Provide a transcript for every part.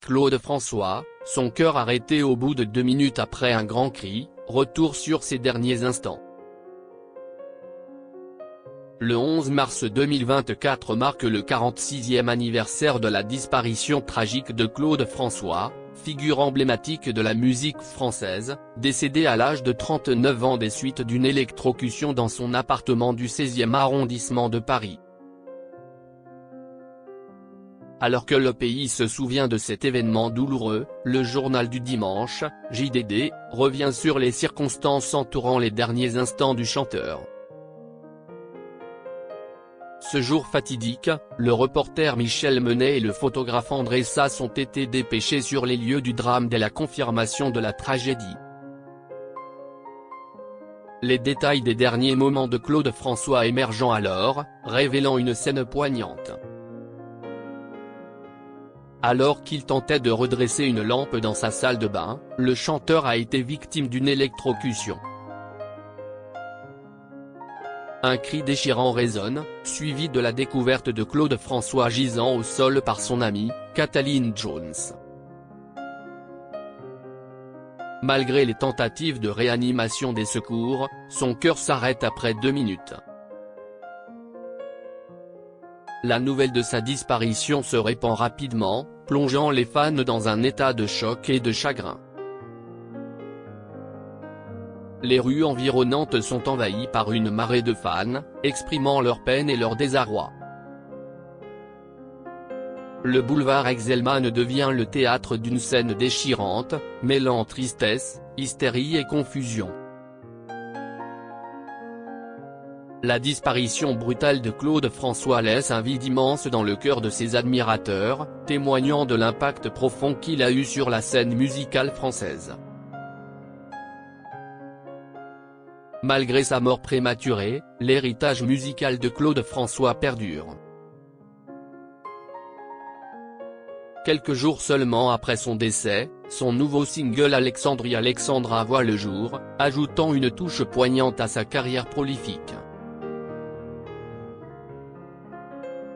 Claude François, son cœur arrêté au bout de 2 minutes après un grand cri, retour sur ses derniers instants. Le 11 mars 2024 marque le 46e anniversaire de la disparition tragique de Claude François, figure emblématique de la musique française, décédé à l'âge de 39 ans des suites d'une électrocution dans son appartement du 16e arrondissement de Paris. Alors que le pays se souvient de cet événement douloureux, le journal du dimanche, JDD, revient sur les circonstances entourant les derniers instants du chanteur. Ce jour fatidique, le reporter Michel Menet et le photographe André Sass ont été dépêchés sur les lieux du drame dès la confirmation de la tragédie. Les détails des derniers moments de Claude François émergeant alors, révélant une scène poignante. Alors qu'il tentait de redresser une lampe dans sa salle de bain, le chanteur a été victime d'une électrocution. Un cri déchirant résonne, suivi de la découverte de Claude François gisant au sol par son amie, Kathleen Jones. Malgré les tentatives de réanimation des secours, son cœur s'arrête après 2 minutes. La nouvelle de sa disparition se répand rapidement, plongeant les fans dans un état de choc et de chagrin. Les rues environnantes sont envahies par une marée de fans, exprimant leur peine et leur désarroi. Le boulevard Exelmans devient le théâtre d'une scène déchirante, mêlant tristesse, hystérie et confusion. La disparition brutale de Claude François laisse un vide immense dans le cœur de ses admirateurs, témoignant de l'impact profond qu'il a eu sur la scène musicale française. Malgré sa mort prématurée, l'héritage musical de Claude François perdure. Quelques jours seulement après son décès, son nouveau single Alexandrie Alexandra voit le jour, ajoutant une touche poignante à sa carrière prolifique.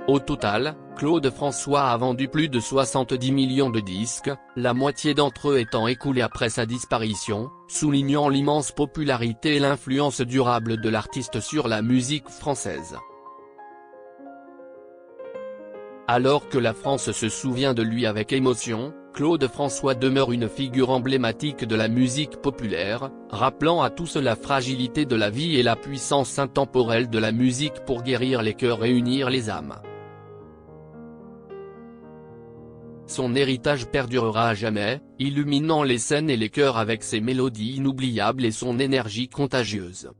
Au total, Claude François a vendu plus de 70 millions de disques, la moitié d'entre eux étant écoulés après sa disparition, soulignant l'immense popularité et l'influence durable de l'artiste sur la musique française. Alors que la France se souvient de lui avec émotion, Claude François demeure une figure emblématique de la musique populaire, rappelant à tous la fragilité de la vie et la puissance intemporelle de la musique pour guérir les cœurs et unir les âmes. Son héritage perdurera à jamais, illuminant les scènes et les cœurs avec ses mélodies inoubliables et son énergie contagieuse.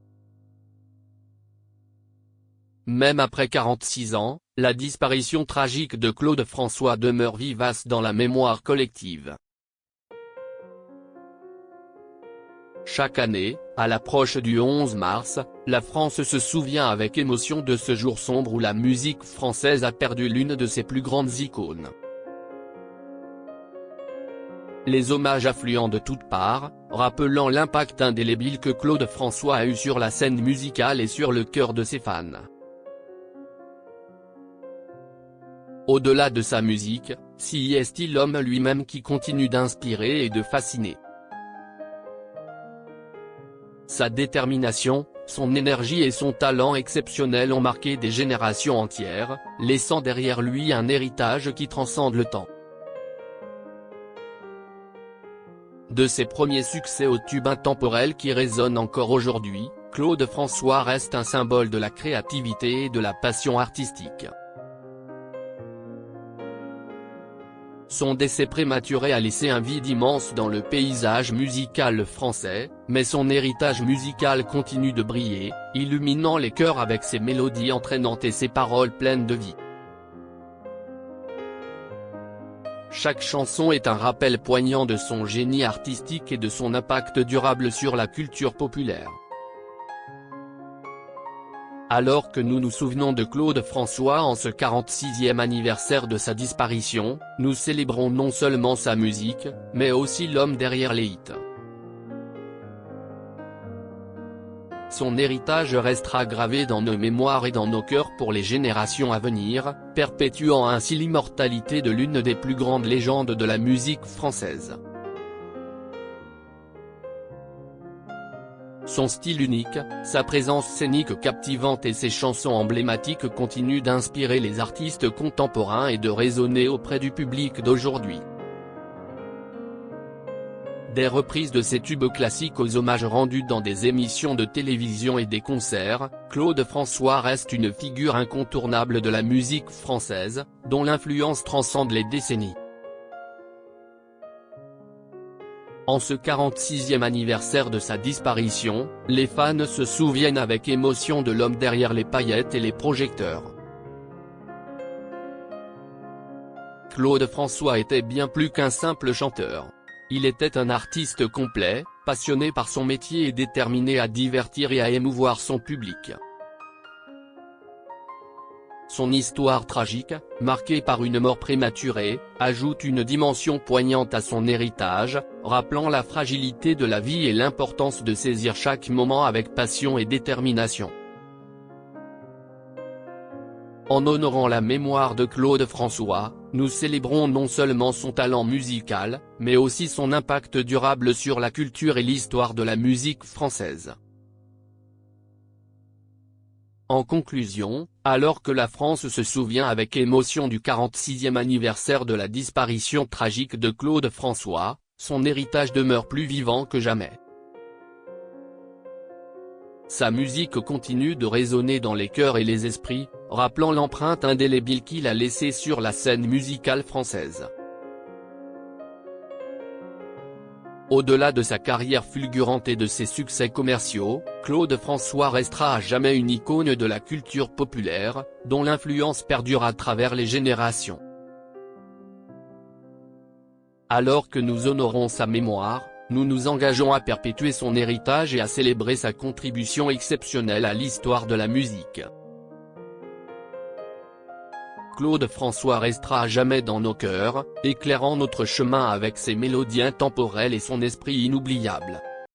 Même après 46 ans, la disparition tragique de Claude François demeure vivace dans la mémoire collective. Chaque année, à l'approche du 11 mars, la France se souvient avec émotion de ce jour sombre où la musique française a perdu l'une de ses plus grandes icônes. Les hommages affluent de toutes parts, rappelant l'impact indélébile que Claude François a eu sur la scène musicale et sur le cœur de ses fans. Au-delà de sa musique, si est l'homme lui-même qui continue d'inspirer et de fasciner. Sa détermination, son énergie et son talent exceptionnel ont marqué des générations entières, laissant derrière lui un héritage qui transcende le temps. De ses premiers succès aux tubes intemporels qui résonnent encore aujourd'hui, Claude François reste un symbole de la créativité et de la passion artistique. Son décès prématuré a laissé un vide immense dans le paysage musical français, mais son héritage musical continue de briller, illuminant les cœurs avec ses mélodies entraînantes et ses paroles pleines de vie. Chaque chanson est un rappel poignant de son génie artistique et de son impact durable sur la culture populaire. Alors que nous nous souvenons de Claude François en ce 46e anniversaire de sa disparition, nous célébrons non seulement sa musique, mais aussi l'homme derrière les hits. son héritage restera gravé dans nos mémoires et dans nos cœurs pour les générations à venir, perpétuant ainsi l'immortalité de l'une des plus grandes légendes de la musique française. Son style unique, sa présence scénique captivante et ses chansons emblématiques continuent d'inspirer les artistes contemporains et de résonner auprès du public d'aujourd'hui. Des reprises de ses tubes classiques aux hommages rendus dans des émissions de télévision et des concerts, Claude François reste une figure incontournable de la musique française, dont l'influence transcende les décennies. En ce 46e anniversaire de sa disparition, les fans se souviennent avec émotion de l'homme derrière les paillettes et les projecteurs. Claude François était bien plus qu'un simple chanteur. Il était un artiste complet, passionné par son métier et déterminé à divertir et à émouvoir son public. Son histoire tragique, marquée par une mort prématurée, ajoute une dimension poignante à son héritage, rappelant la fragilité de la vie et l'importance de saisir chaque moment avec passion et détermination. En honorant la mémoire de Claude François, nous célébrons non seulement son talent musical, mais aussi son impact durable sur la culture et l'histoire de la musique française. En conclusion, alors que la France se souvient avec émotion du 46e anniversaire de la disparition tragique de Claude François, son héritage demeure plus vivant que jamais. Sa musique continue de résonner dans les cœurs et les esprits, rappelant l'empreinte indélébile qu'il a laissée sur la scène musicale française. Au-delà de sa carrière fulgurante et de ses succès commerciaux, Claude François restera à jamais une icône de la culture populaire, dont l'influence perdure à travers les générations. Alors que nous honorons sa mémoire, nous nous engageons à perpétuer son héritage et à célébrer sa contribution exceptionnelle à l'histoire de la musique. Claude François restera à jamais dans nos cœurs, éclairant notre chemin avec ses mélodies intemporelles et son esprit inoubliable.